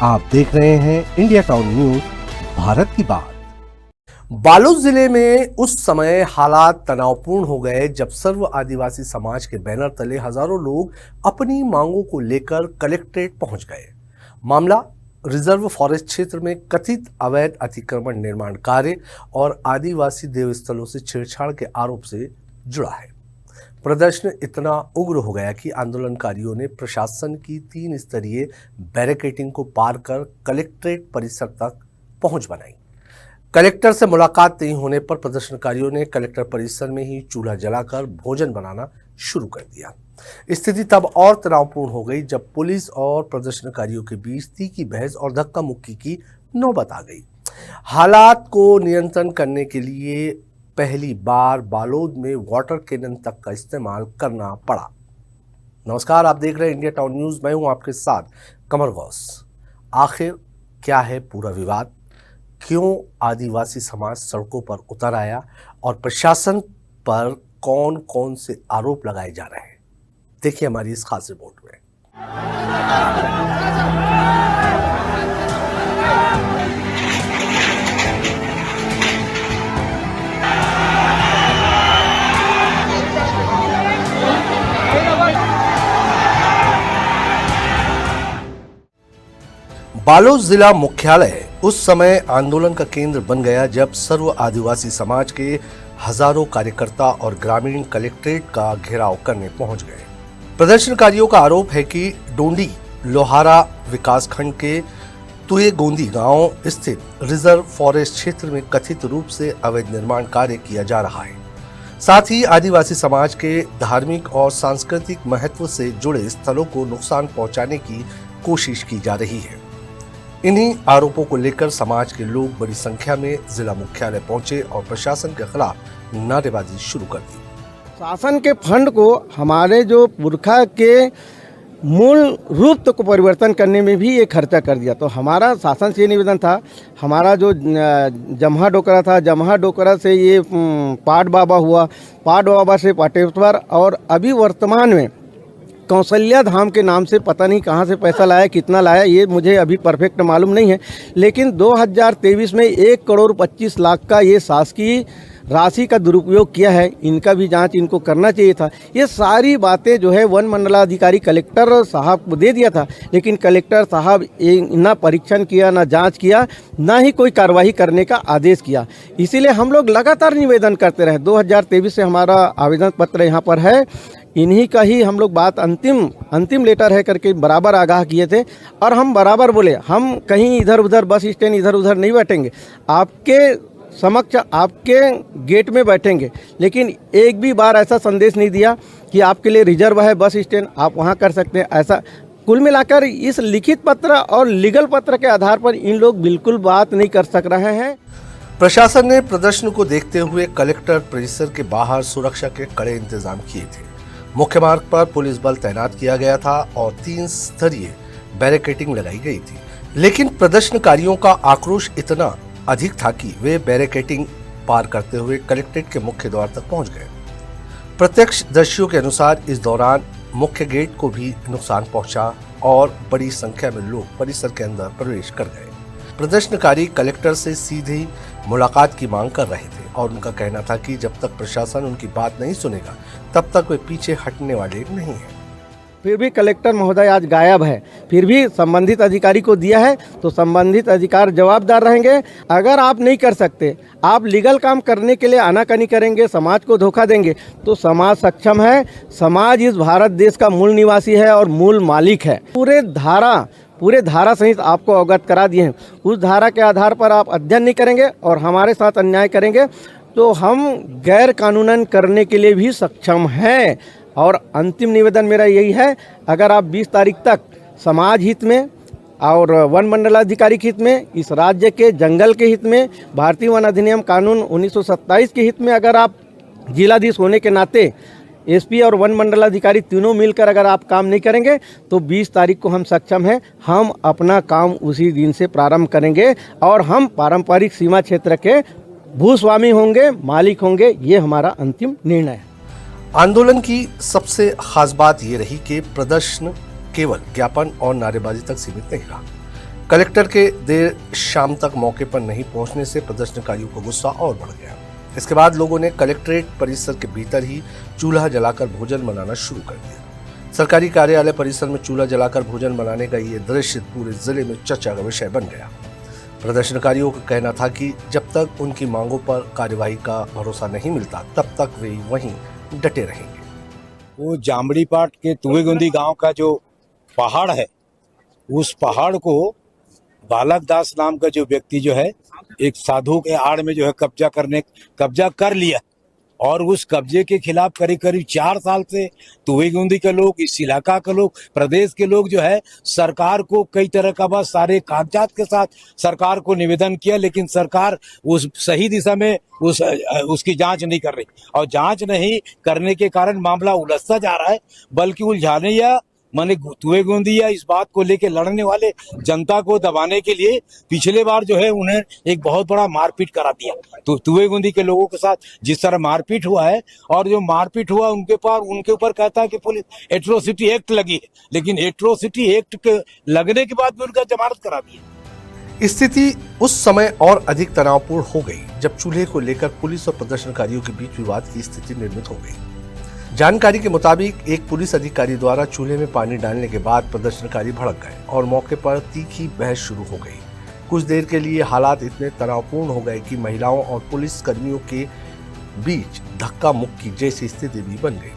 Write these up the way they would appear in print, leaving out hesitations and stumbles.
आप देख रहे हैं इंडिया टाउन न्यूज, भारत की बात। बालोद जिले में उस समय हालात तनावपूर्ण हो गए जब सर्व आदिवासी समाज के बैनर तले हजारों लोग अपनी मांगों को लेकर कलेक्ट्रेट पहुंच गए। मामला रिजर्व फॉरेस्ट क्षेत्र में कथित अवैध अतिक्रमण निर्माण कार्य और आदिवासी देवस्थलों से छेड़छाड़ के आरोप से जुड़ा है। प्रदर्शन इतना उग्र हो गया कि आंदोलनकारियों ने प्रशासन की 3 स्तरीय बैरिकेडिंग को पार कर कलेक्ट्रेट परिसर तक पहुंच बनाई। कलेक्टर से मुलाकात नहीं होने पर प्रदर्शनकारियों ने कलेक्टर परिसर में ही चूल्हा जलाकर भोजन बनाना शुरू कर दिया। स्थिति तब और तनावपूर्ण हो गई जब पुलिस और प्रदर्शनकारियों के बीच तीखी बहस और धक्का मुक्की की नौबत आ गई। हालात को नियंत्रण करने के लिए पहली बार बालोद में वाटर कैनन तक का इस्तेमाल करना पड़ा। नमस्कार, आप देख रहे हैं इंडिया टाउन न्यूज। मैं हूं आपके साथ कमर गौस। आखिर क्या है पूरा विवाद, क्यों आदिवासी समाज सड़कों पर उतर आया और प्रशासन पर कौन कौन से आरोप लगाए जा रहे हैं, देखिए हमारी इस खास रिपोर्ट में। बालोद जिला मुख्यालय उस समय आंदोलन का केंद्र बन गया जब सर्व आदिवासी समाज के हजारों कार्यकर्ता और ग्रामीण कलेक्ट्रेट का घेराव करने पहुंच गए। प्रदर्शनकारियों का आरोप है कि डोंडी लोहारा विकासखंड के तुए गोंदी गांव स्थित रिजर्व फॉरेस्ट क्षेत्र में कथित रूप से अवैध निर्माण कार्य किया जा रहा है। साथ ही आदिवासी समाज के धार्मिक और सांस्कृतिक महत्व से जुड़े स्थलों को नुकसान पहुंचाने की कोशिश की जा रही है। इन्हीं आरोपों को लेकर समाज के लोग बड़ी संख्या में जिला मुख्यालय पहुंचे और प्रशासन के खिलाफ नारेबाजी शुरू कर दी। शासन के फंड को हमारे जो पुरखा के मूल रूप को परिवर्तन करने में भी ये खर्चा कर दिया। तो हमारा शासन से ये निवेदन था, हमारा जो जमहा डोकरा था, जमहा डोकरा से ये पाट बाबा हुआ, पाट बाबा से पाटेश्वर, और अभी वर्तमान में कौशल्या धाम के नाम से पता नहीं कहाँ से पैसा लाया, कितना लाया, ये मुझे अभी परफेक्ट मालूम नहीं है। लेकिन 2023 में 1,25,00,000 का ये शासकीय राशि का दुरुपयोग किया है। इनका भी जांच इनको करना चाहिए था। ये सारी बातें जो है वन मंडलाधिकारी कलेक्टर साहब को दे दिया था, लेकिन कलेक्टर साहब ना परीक्षण किया, ना जांच किया, ना ही कोई कार्रवाई करने का आदेश किया। इसीलिए हम लोग लगातार निवेदन करते रहे। 2023 से हमारा आवेदन पत्र यहाँ पर है। इन्हीं का ही हम लोग बात अंतिम लेटर है करके बराबर आगाह किए थे, और हम बराबर बोले हम कहीं इधर उधर बस स्टैंड इधर उधर नहीं बैठेंगे, आपके समक्ष आपके गेट में बैठेंगे। लेकिन एक भी बार ऐसा संदेश नहीं दिया कि आपके लिए रिजर्व है बस स्टैंड, आप वहाँ कर सकते हैं। ऐसा कुल मिलाकर इस लिखित पत्र और लीगल पत्र के आधार पर इन लोग बिल्कुल बात नहीं कर सक रहे हैं। प्रशासन ने प्रदर्शन को देखते हुए कलेक्टर परिसर के बाहर सुरक्षा के कड़े इंतजाम किए थे। मुख्य मार्ग पर पुलिस बल तैनात किया गया था और 3 स्तरीय बैरिकेडिंग लगाई गई थी। लेकिन प्रदर्शनकारियों का आक्रोश इतना अधिक था कि वे बैरिकेडिंग पार करते हुए कलेक्ट्रेट के मुख्य द्वार तक पहुंच गए। प्रत्यक्षदर्शियों के अनुसार इस दौरान मुख्य गेट को भी नुकसान पहुंचा और बड़ी संख्या में लोग परिसर के अंदर प्रवेश कर गए। प्रदर्शनकारी कलेक्टर से सीधी मुलाकात की मांग कर रहे थे और उनका कहना था कि जब तक प्रशासन उनकी बात नहीं सुनेगा तब तक वे पीछे हटने वाले नहीं हैं। फिर भी कलेक्टर महोदय आज गायब है, फिर भी संबंधित अधिकारी को दिया है, तो संबंधित अधिकारी जवाबदार रहेंगे। अगर आप नहीं कर सकते, आप लीगल काम करने के लिए आनाकानी करेंगे, समाज को धोखा देंगे, तो समाज सक्षम है। समाज इस भारत देश का मूल निवासी है और मूल मालिक है। पूरे धारा सहित आपको अवगत करा दिए हैं। उस धारा के आधार पर आप अध्ययन नहीं करेंगे और हमारे साथ अन्याय करेंगे तो हम गैर कानूनन करने के लिए भी सक्षम हैं। और अंतिम निवेदन मेरा यही है, अगर आप 20 तारीख तक समाज हित में और वन मंडलाधिकारी के हित में, इस राज्य के जंगल के हित में, भारतीय वन अधिनियम कानून 1927 के हित में, अगर आप जिलाधीश होने के नाते एसपी और वन मंडलाधिकारी तीनों मिलकर अगर आप काम नहीं करेंगे तो 20 तारीख को हम सक्षम हैं। हम अपना काम उसी दिन से प्रारंभ करेंगे और हम पारंपरिक सीमा क्षेत्र के भूस्वामी होंगे, मालिक होंगे। ये हमारा अंतिम निर्णय है। आंदोलन की सबसे खास बात ये रही कि प्रदर्शन केवल ज्ञापन और नारेबाजी तक सीमित नहीं रहा। कलेक्टर के देर शाम तक मौके पर नहीं पहुंचने से प्रदर्शनकारियों का गुस्सा और बढ़ गया। इसके बाद लोगों ने कलेक्ट्रेट परिसर के भीतर ही चूल्हा जलाकर भोजन बनाना शुरू कर दिया। सरकारी कार्यालय परिसर में चूल्हा जलाकर भोजन बनाने का ये दृश्य पूरे जिले में चर्चा का विषय बन गया। प्रदर्शनकारियों का कहना था कि जब तक उनकी मांगों पर कार्यवाही का भरोसा नहीं मिलता तब तक वे वहीं डटे रहेंगे। वो जामड़ी पाट के तुएगुंदी गांव का जो पहाड़ है, उस पहाड़ को बालक दास नाम का जो व्यक्ति जो है एक साधु के आड़ में जो है कब्जा कर लिया और उस कब्जे के खिलाफ करीब करीब 4 साल से तुएगुंदी के लोग, इस इलाका के लोग, प्रदेश के लोग जो है सरकार को कई तरह का बस सारे कागजात के साथ सरकार को निवेदन किया, लेकिन सरकार उस सही दिशा में उसकी जांच नहीं कर रही और जांच नहीं करने के कारण मामला उलझता जा रहा है। बल्कि उलझाने या माने तुएगुंदी या इस बात को लेकर लड़ने वाले जनता को दबाने के लिए पिछले बार जो है उन्हें एक बहुत बड़ा मारपीट करा दिया। तो तुएगुंदी के लोगों के साथ जिस तरह मारपीट हुआ है और जो मारपीट हुआ उनके ऊपर कहता है कि पुलिस एट्रोसिटी एक्ट लगी है, लेकिन एट्रोसिटी एक्ट के लगने के बाद भी उनका जमानत करा दिया। स्थिति उस समय और अधिक तनावपूर्ण हो गई जब चूल्हे को लेकर पुलिस और प्रदर्शनकारियों के बीच विवाद की स्थिति निर्मित हो गई। जानकारी के मुताबिक एक पुलिस अधिकारी द्वारा चूल्हे में पानी डालने के बाद प्रदर्शनकारी भड़क गए और मौके पर तीखी बहस शुरू हो गई। कुछ देर के लिए हालात इतने तनावपूर्ण हो गए कि महिलाओं और पुलिस कर्मियों के बीच धक्का मुक्की जैसी स्थिति भी बन गई।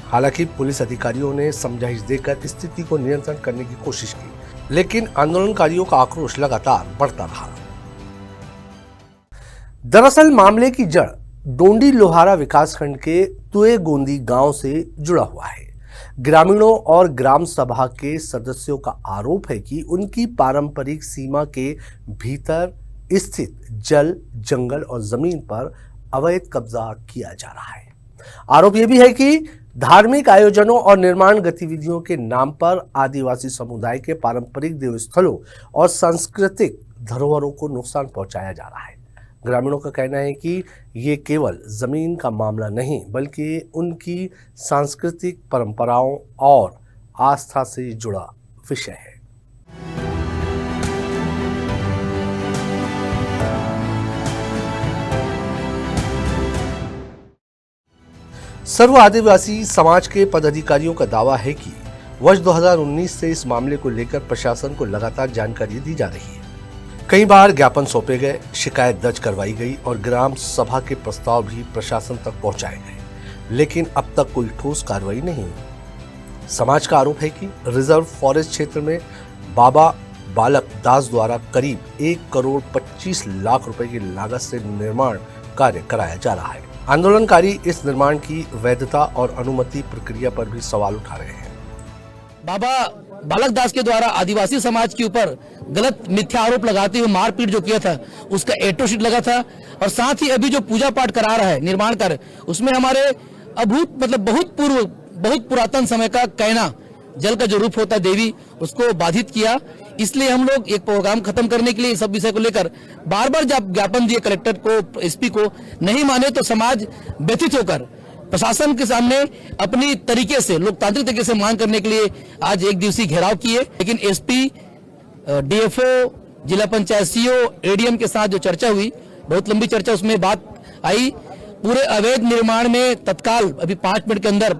हालांकि पुलिस अधिकारियों ने समझाइश देकर स्थिति को नियंत्रण करने की कोशिश की, लेकिन आंदोलनकारियों का आक्रोश लगातार बढ़ता रहा। दरअसल मामले की जड़ डोंडी लोहारा विकासखंड के तुएगुंदी गांव से जुड़ा हुआ है। ग्रामीणों और ग्राम सभा के सदस्यों का आरोप है कि उनकी पारंपरिक सीमा के भीतर स्थित जल, जंगल और जमीन पर अवैध कब्जा किया जा रहा है। आरोप यह भी है कि धार्मिक आयोजनों और निर्माण गतिविधियों के नाम पर आदिवासी समुदाय के पारंपरिक देवस्थलों और सांस्कृतिक धरोहरों को नुकसान पहुंचाया जा रहा है। ग्रामीणों का कहना है कि ये केवल जमीन का मामला नहीं बल्कि उनकी सांस्कृतिक परंपराओं और आस्था से जुड़ा विषय है। सर्व आदिवासी समाज के पदाधिकारियों का दावा है कि वर्ष 2019 से इस मामले को लेकर प्रशासन को लगातार जानकारी दी जा रही है। कई बार ज्ञापन सौंपे गए, शिकायत दर्ज करवाई गई और ग्राम सभा के प्रस्ताव भी प्रशासन तक पहुंचाए गए, लेकिन अब तक कोई ठोस कार्रवाई नहीं हुई। समाज का आरोप है कि रिजर्व फॉरेस्ट क्षेत्र में बाबा बालक दास द्वारा करीब 1 करोड़ 25 लाख रुपए की लागत से निर्माण कार्य कराया जा रहा है। आंदोलनकारी इस निर्माण की वैधता और अनुमति प्रक्रिया पर भी सवाल उठा रहे हैं। बाबा बालक दास के द्वारा आदिवासी समाज के ऊपर गलत मिथ्या आरोप लगाते हुए मारपीट जो किया था उसका एट्रोसिटी लगा था और साथ ही अभी जो पूजा पाठ करा रहा है निर्माण कार्य, उसमें हमारे अभूत मतलब बहुत पुरातन समय का कहना जल का जो रूप होता है देवी, उसको बाधित किया। इसलिए हम लोग एक प्रोग्राम खत्म करने के लिए सब विषय को लेकर बार बार जब ज्ञापन दिए कलेक्टर को, एसपी को, नहीं माने तो समाज व्यथित होकर प्रशासन के सामने अपनी तरीके से लोकतांत्रिक तरीके से मांग करने के लिए आज 1 दिवसीय घेराव किए। लेकिन एसपी, डीएफओ, जिला पंचायत सीओ, एडीएम के साथ जो चर्चा हुई, बहुत लंबी चर्चा, उसमें बात आई पूरे अवैध निर्माण में तत्काल अभी 5 मिनट के अंदर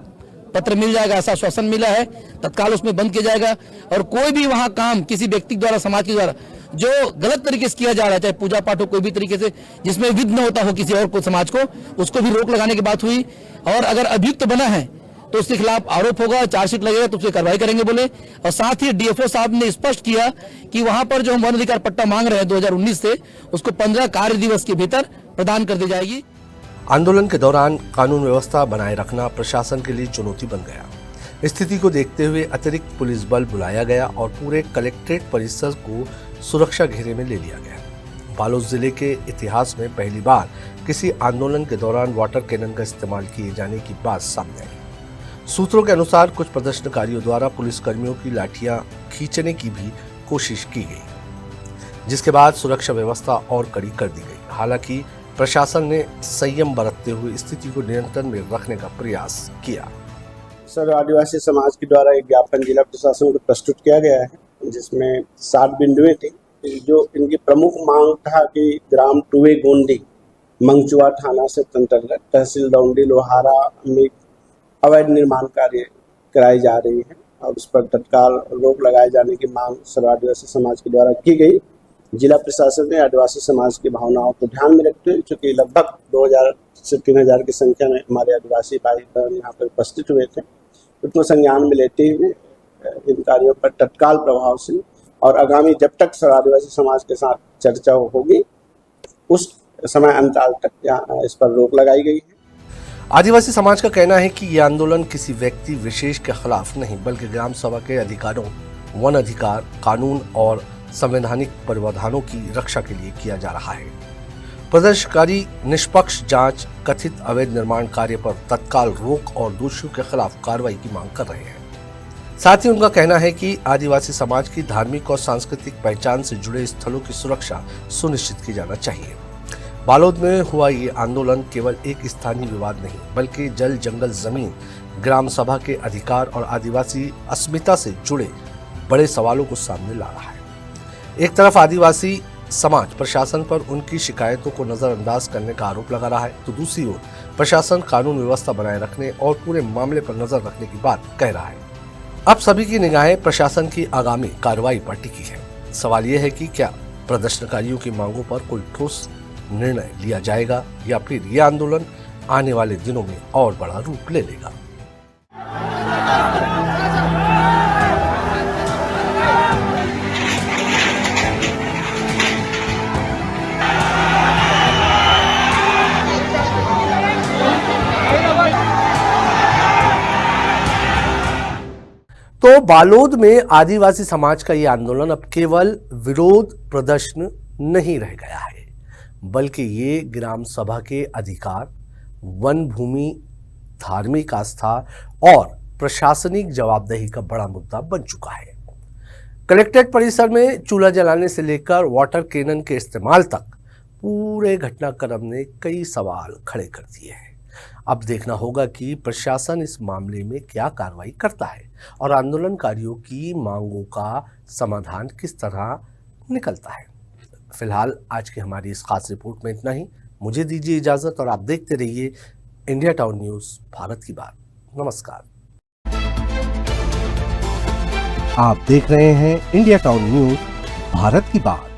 पत्र मिल जाएगा, ऐसा आश्वासन मिला है, तत्काल उसमें बंद किया जाएगा और कोई भी वहां काम किसी व्यक्ति द्वारा, समाज के द्वारा जो गलत तरीके से किया जा रहा है, चाहे पूजा पाठ हो, कोई भी तरीके से जिसमें विघ्न होता हो किसी और को समाज को, उसको भी रोक लगाने की बात हुई। और अगर अभियुक्त बना है तो उसके खिलाफ आरोप होगा, चार्जशीट लगेगा तो उसकी कार्रवाई करेंगे बोले। और साथ ही डीएफओ साहब ने स्पष्ट किया कि वहां पर जो हम वन अधिकार पट्टा मांग रहे हैं 2019 से, उसको 15 कार्य दिवस के भीतर प्रदान कर दी जाएगी। आंदोलन के दौरान कानून व्यवस्था बनाए रखना प्रशासन के लिए चुनौती बन गया। स्थिति को देखते हुए अतिरिक्त पुलिस बल बुलाया गया और पूरे कलेक्ट्रेट परिसर को सुरक्षा घेरे में ले लिया गया। बालोद जिले के इतिहास में पहली बार किसी आंदोलन के दौरान वाटर कैनन का इस्तेमाल किए जाने की बात सामने आई। सूत्रों के अनुसार कुछ प्रदर्शनकारियों द्वारा पुलिसकर्मियों की लाठियां खींचने की भी कोशिश की गई, जिसके बाद सुरक्षा व्यवस्था और कड़ी कर दी गई। हालांकि प्रशासन ने संयम बरतते हुए स्थिति को नियंत्रण में रखने का प्रयास किया। सर, आदिवासी समाज के द्वारा एक ज्ञापन जिला प्रशासन को प्रस्तुत किया गया है, जिसमें 7 बिंदुएं थी। जो इनकी प्रमुख मांग था कि ग्राम टुवे गोंडी मंगचुआ थाना से अंतर्गत तहसील दौंडी लोहारा में अवैध निर्माण कार्य कराई जा रही है और उस पर तत्काल रोक लगाए जाने की मांग सर्व आदिवासी समाज के द्वारा की गई। जिला प्रशासन ने आदिवासी समाज की भावनाओं को ध्यान में रखते हुए, चूँकि लगभग 2000 से 3000 की संख्या में हमारे आदिवासी भाई बहन यहाँ पर उपस्थित हुए थे, उनको संज्ञान में लेते हुए इन कार्यों पर तत्काल प्रभाव से और आगामी जब तक सर्व आदिवासी समाज के साथ चर्चा होगी उस समय अंतराल तक इस पर रोक लगाई गई है। आदिवासी समाज का कहना है कि यह आंदोलन किसी व्यक्ति विशेष के खिलाफ नहीं बल्कि ग्राम सभा के अधिकारों, वन अधिकार, कानून और संवैधानिक प्रावधानों की रक्षा के लिए किया जा रहा है। प्रदर्शनकारी निष्पक्ष जांच, कथित अवैध निर्माण कार्य पर तत्काल रोक और दोषियों के खिलाफ कार्रवाई की मांग कर रहे हैं। साथ ही उनका कहना है कि आदिवासी समाज की धार्मिक और सांस्कृतिक पहचान से जुड़े स्थलों की सुरक्षा सुनिश्चित की जाना चाहिए। बालोद में हुआ ये आंदोलन केवल एक स्थानीय विवाद नहीं बल्कि जल, जंगल, जमीन, ग्राम सभा के अधिकार और आदिवासी अस्मिता से जुड़े बड़े सवालों को सामने ला रहा है। एक तरफ आदिवासी समाज प्रशासन पर उनकी शिकायतों को नजरअंदाज करने का आरोप लगा रहा है, तो दूसरी ओर प्रशासन कानून व्यवस्था बनाए रखने और पूरे मामले पर नजर रखने की बात कह रहा है। अब सभी की निगाहें प्रशासन की आगामी कार्रवाई पर टिकी है। सवाल यह है कि क्या प्रदर्शनकारियों की मांगों पर कोई ठोस निर्णय लिया जाएगा या फिर यह आंदोलन आने वाले दिनों में और बड़ा रूप ले लेगा। तो बालोद में आदिवासी समाज का यह आंदोलन अब केवल विरोध प्रदर्शन नहीं रह गया है बल्कि ये ग्राम सभा के अधिकार, वन भूमि, धार्मिक आस्था और प्रशासनिक जवाबदेही का बड़ा मुद्दा बन चुका है। कलेक्ट्रेट परिसर में चूल्हा जलाने से लेकर वाटर कैनन के इस्तेमाल तक पूरे घटनाक्रम ने कई सवाल खड़े कर दिए हैं। अब देखना होगा कि प्रशासन इस मामले में क्या कार्रवाई करता है और आंदोलनकारियों की मांगों का समाधान किस तरह निकलता है। फिलहाल आज की हमारी इस खास रिपोर्ट में इतना ही। मुझे दीजिए इजाजत और आप देखते रहिए इंडिया टाउन न्यूज़, भारत की बात। नमस्कार। आप देख रहे हैं इंडिया टाउन न्यूज़, भारत की बात।